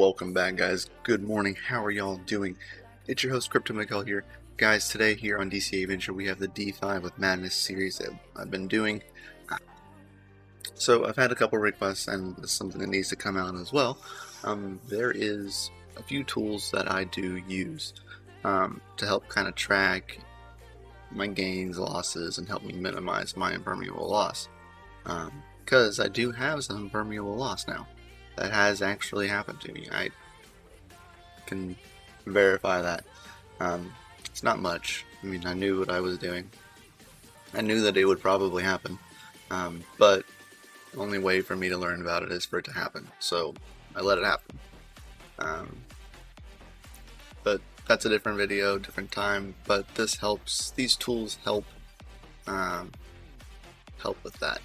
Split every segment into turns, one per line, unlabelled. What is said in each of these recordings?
Welcome back, guys. Good morning. How are y'all doing? It's your host, Crypto Miguel here. Guys, today here on DCA Venture, we have the DeFi with Madness series that I've been doing. So I've had a couple requests, and it's something that needs to come out as well. There is a few tools that I do use to help kind of track my gains, losses, and help me minimize my impermeable loss. Because I do have some impermeable loss now. That has actually happened to me. I can verify that. It's not much. I mean, I knew what I was doing. I knew that it would probably happen. But the only way for me to learn about it is for it to happen. So I let it happen. But that's a different video, different time. But this helps. These tools help with that.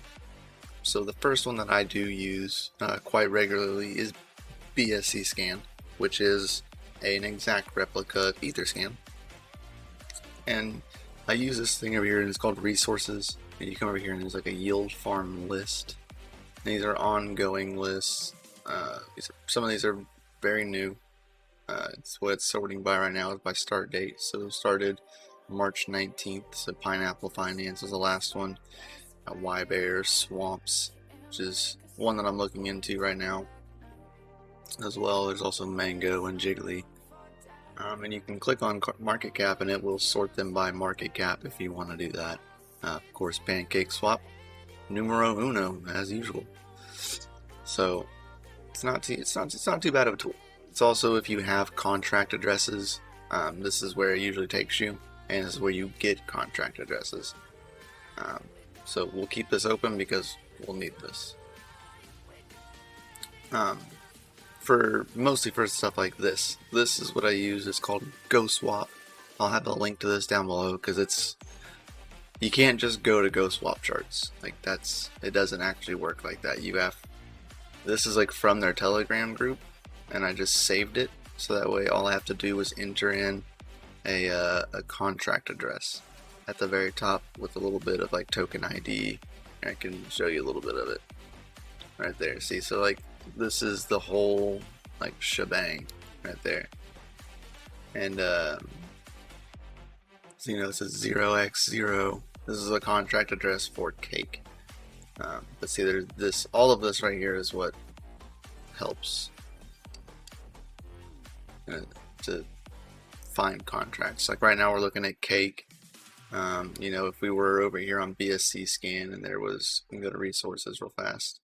So the first one that I do use quite regularly is BSC Scan, which is an exact replica of Etherscan. And I use this thing over here, and it's called Resources. And you come over here, and there's like a yield farm list. And these are ongoing lists. Some of these are very new. It's what it's sorting by right now is by start date. So it started March 19th. So Pineapple Finance is the last one. Y-Bear, Swamps, which is one that I'm looking into right now as well. There's also Mango and Jiggly. And you can click on market cap and it will sort them by market cap if you want to do that. Of course, Pancake Swap, numero uno as usual. So it's not too bad of a tool. It's also if you have contract addresses, this is where it usually takes you, and this is where you get contract addresses. So we'll keep this open because we'll need this. Mostly for stuff like this. This is what I use. It's called GoSwap. I'll have a link to this down below because you can't just go to GoSwap charts. Like it doesn't actually work like that. This is like from their Telegram group, and I just saved it so that way all I have to do is enter in a contract address at the very top with a little bit of like token ID. I can show you a little bit of it right there. See, so like this is the whole like shebang right there. And so it says 0x0. This is a contract address for Cake. But see, there's all of this right here is what helps to find contracts. Like right now we're looking at Cake. If we were over here on BSC Scan and we can go to resources real fast.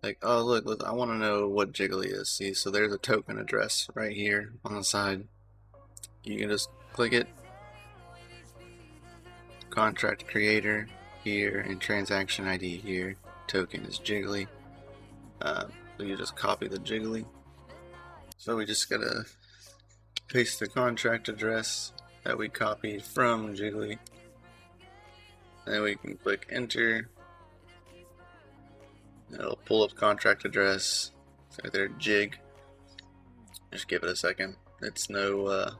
Like, oh look, I want to know what Jiggly is. See, so there's a token address right here on the side. You can just click it. Contract creator here and transaction ID here. Token is Jiggly. So you just copy the Jiggly. So we just gotta paste the contract address that we copied from Jiggly, and then we can click enter. It'll pull up contract address. It's right there, Jig. Just give it a second. It's no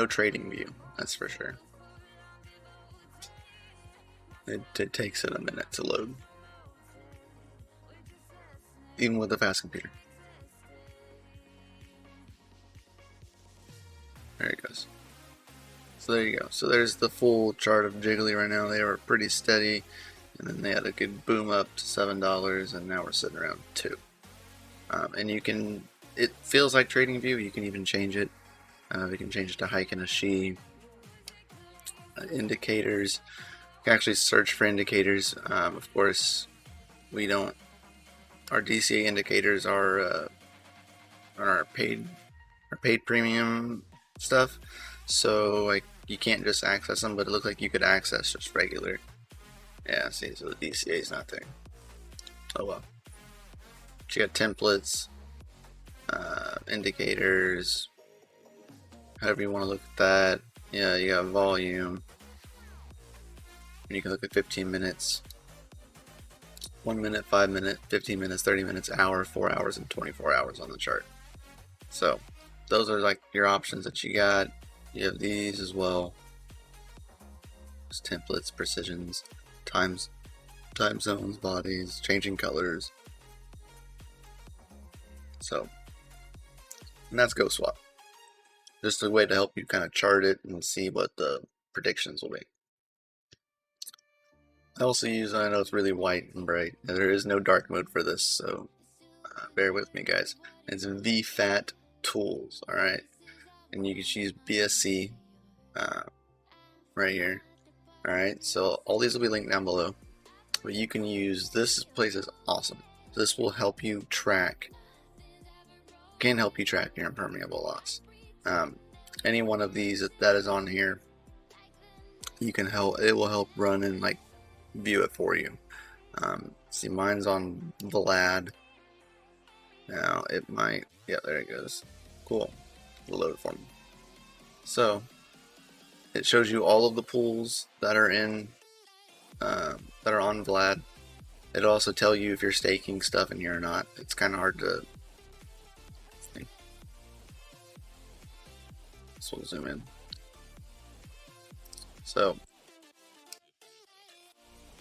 trading view, that's for sure. It takes it a minute to load, even with a fast computer. There it goes. So there you go. So there's the full chart of Jiggly right now. They were pretty steady, and then they had a good boom up to $7, and now we're sitting around 2. And it feels like Trading View. You can even change it. We can change it to Hike and a She. Indicators. You can actually search for indicators. Of course, we don't. Our DCA indicators are our paid premium stuff. So like you can't just access them, but it looked like you could access just regular. Yeah, see, so the DCA is not there. Oh well. But you got templates, indicators, however you want to look at that. Yeah, you got volume, and you can look at 15 minutes, 1 minute, 5 minutes, 15 minutes, 30 minutes, hour, 4 hours, and 24 hours on the chart. So those are like your options that you got. You have these as well. There's templates, precisions, time zones, bodies, changing colors. So and that's GoSwap. Just a way to help you kind of chart it and see what the predictions will be. I also use, I know it's really white and bright, there is no dark mode for this, so bear with me guys. It's VFat Tools, alright? And you can use BSC right here. Alright, so all these will be linked down below. But you can use, this place is awesome. This will help you track, can help you track your impermeable loss. Any one of these that is on here, you can help, it will help run and like view it for you. See, mine's on Vlad. Now it might, yeah, there it goes. Cool. It'll load it for me. So it shows you all of the pools that are in, that are on Vlad. It'll also tell you if you're staking stuff in here or not. It's kind of hard to think. So we'll zoom in. So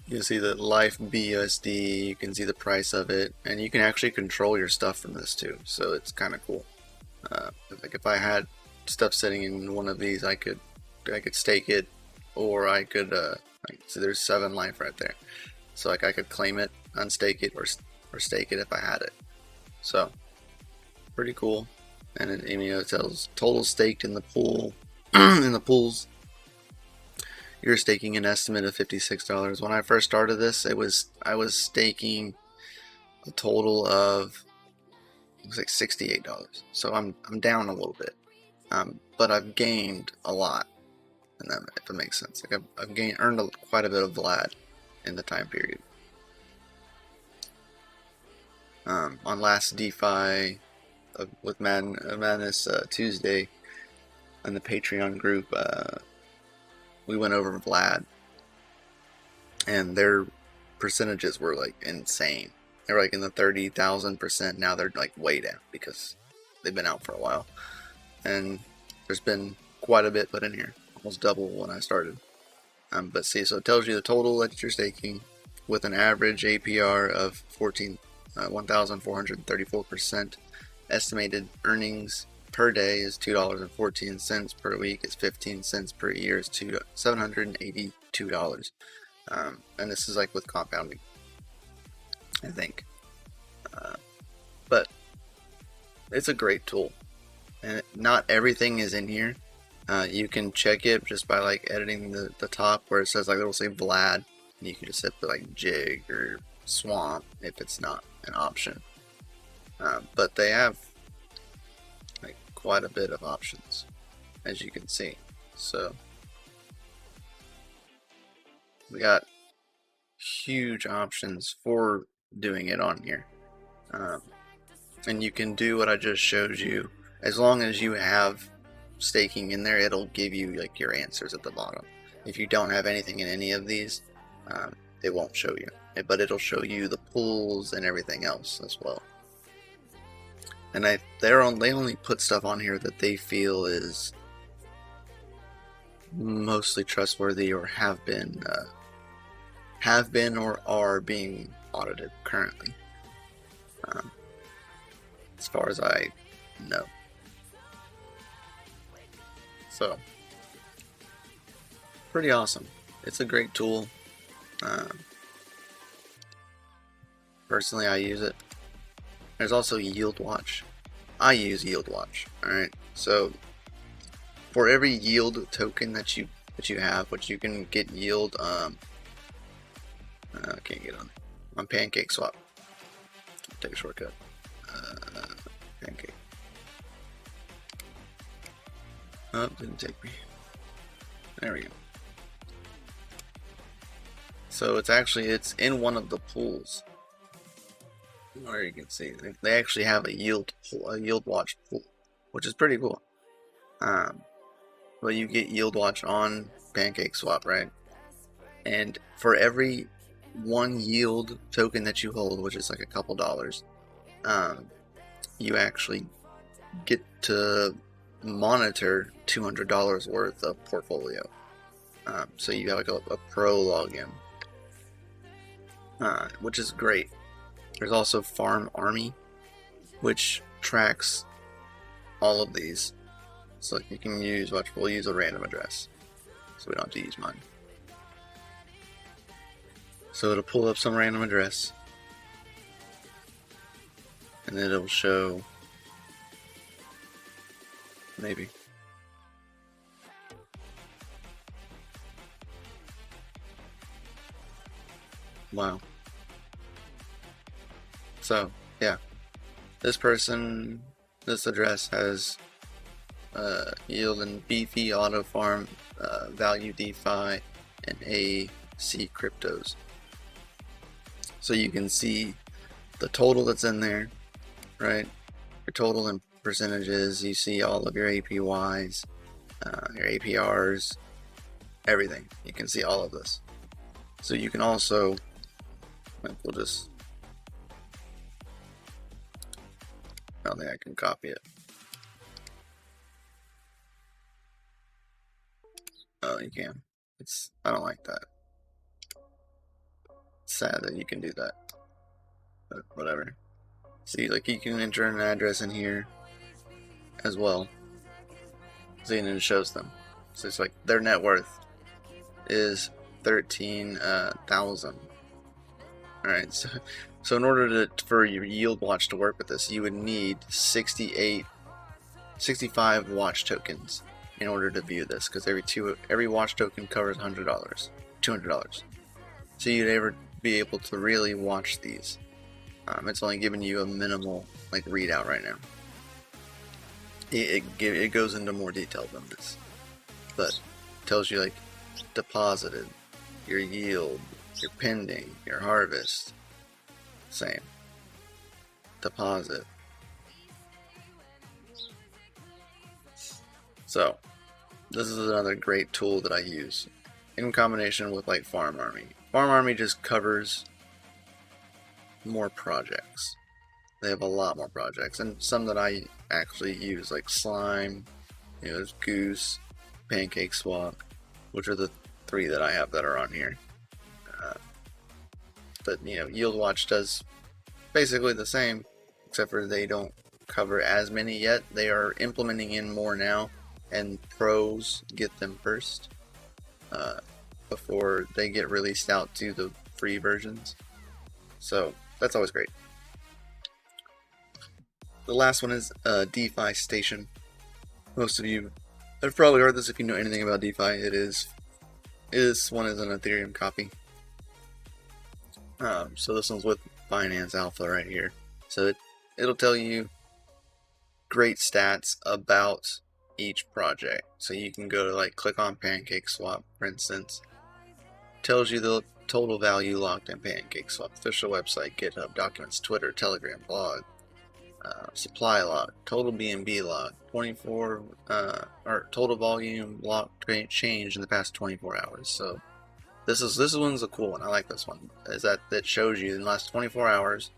you can see the Life BUSD, you can see the price of it, and you can actually control your stuff from this too. So it's kind of cool. Like if I had stuff sitting in one of these, I could stake it, or I could like, see there's 7 life right there. So like I could claim it, unstake it, or stake it if I had it. So pretty cool. And it, you know, it tells total staked in the pool in the pools. You're staking an estimate of $56. When I first started this, I was staking a total of, it was like $68. So I'm down a little bit, but I've gained a lot, and that, if it makes sense. Like I've earned quite a bit of Vlad in the time period. On last DeFi with Madness Tuesday in the Patreon group, we went over Vlad, and their percentages were like insane. They were like in the 30,000%. Now they're like way down because they've been out for a while, and there's been quite a bit put in here, almost double when I started. But see, so it tells you the total that you're staking with an average APR of 1,434%. Estimated earnings per day is $2.14, per week is 15 cents, per year is $782. And this is like with compounding, I think. But it's a great tool, and not everything is in here. You can check it just by like editing the top where it says, like, it'll say Vlad, and you can just hit like Jig or Swamp if it's not an option. But they have like quite a bit of options, as you can see. So we got huge options for doing it on here, and you can do what I just showed you. As long as you have staking in there, it'll give you like your answers at the bottom. If you don't have anything in any of these, it won't show you, but it'll show you the pools and everything else as well. And they only put stuff on here that they feel is mostly trustworthy, or have been or are being audited currently, as far as I know. So pretty awesome. It's a great tool. Personally, I use it. There's also Yield Watch. I use Yield Watch. Alright, so for every yield token that you have, which you can get yield, I can't get on PancakeSwap. Take a shortcut. Pancake. Oh, didn't take me. There we go. So it's in one of the pools, where you can see they actually have a yield watch pool, which is pretty cool. But you get Yield Watch on PancakeSwap, right? And for every one yield token that you hold, which is like a couple dollars, you actually get to monitor $200 worth of portfolio. So you have like a pro login, which is great. There's also Farm Army, which tracks all of these. So you can use, we'll use a random address, so we don't have to use mine. So it'll pull up some random address, and then it'll show, maybe. Wow. So, yeah. This person, this address has yield and beefy auto farm, value DeFi, and AC cryptos. So you can see the total that's in there, right? Your total in percentages, you see all of your APYs, your APRs, everything. You can see all of this. So you can also, we'll just, I don't think I can copy it. Oh, you can. I don't like that. It's sad that you can do that, but whatever. See, like, you can enter an address in here as well. See, and it shows them. So it's like their net worth is 13,000. All right, so in order for your yield watch to work with this, you would need 65 watch tokens in order to view this, because every watch token covers $100, $200. So you'd ever be able to really watch these. It's only giving you a minimal like readout right now. It goes into more detail than this, but tells you like deposited, your yield, your pending, your harvest, same, deposit. So this is another great tool that I use in combination with like Farm Army. Farm Army just covers more projects. They have a lot more projects, and some that I actually use, like Slime, there's Goose, Pancake Swap, which are the 3 that I have that are on here. But Yield Watch does basically the same, except for they don't cover as many yet. They are implementing in more now, and pros get them first before they get released out to the free versions. So that's always great. The last one is DeFi Station. Most of you have probably heard this if you know anything about DeFi. This one is an Ethereum copy. So this one's with Binance Alpha right here. So it'll tell you great stats about each project. So you can go to like click on Pancake Swap, for instance. Tells you the total value locked in Pancake Swap, official website, GitHub, documents, Twitter, Telegram, blog, supply log, total BNB log, 24 or total volume locked change in the past 24 hours. So this one's a cool one. I like this one. Is that it shows you in the last 24 hours,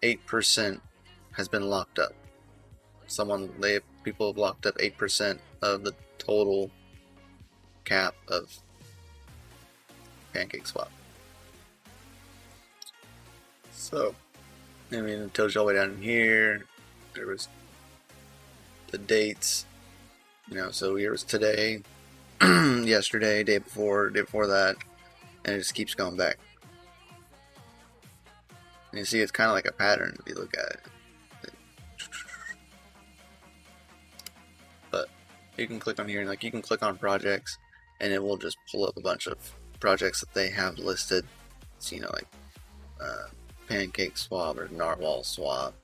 8% has been locked up. People have locked up 8% of the total cap of Pancake Swap. So, I mean, it tells you all the way down here. There was the dates. So here was today, yesterday, day before that, and it just keeps going back. And you see, it's kind of like a pattern if you look at it. But you can click on here, and like you can click on projects, and it will just pull up a bunch of projects that they have listed. So like Pancake Swap or Narwhal Swap,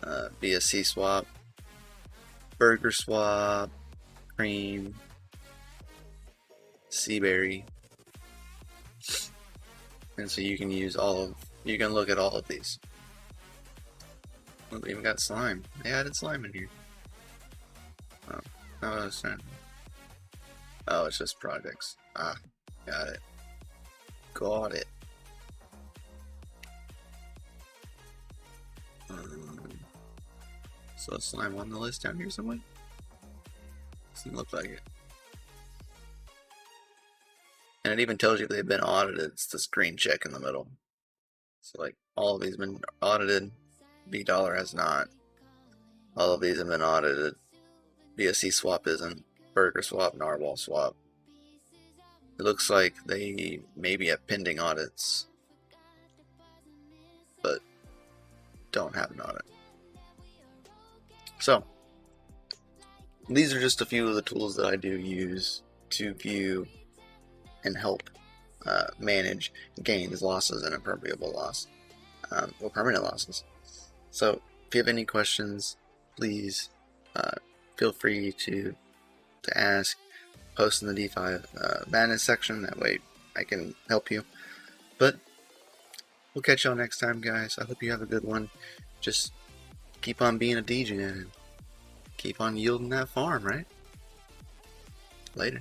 BSC Swap, Burger Swap, Cream, Seaberry, and so you can look at all of these. We even got slime. They added slime in here. Oh, it's just projects. Got it. Got it. So slime on the list down here somewhere? Doesn't look like it. And it even tells you if they've been audited. It's this green check in the middle. So like all of these have been audited. $B has not. All of these have been audited. BSC swap isn't. Burger swap, narwhal swap. It looks like they maybe have pending audits, but don't have an audit. So, these are just a few of the tools that I do use to view and help manage gains, losses, and impermeable loss, or permanent losses. So, if you have any questions, please feel free to ask. Post in the DeFi Binance section. That way I can help you. But we'll catch y'all next time, guys. I hope you have a good one. Just keep on being a DJ and keep on yielding that farm, right? Later.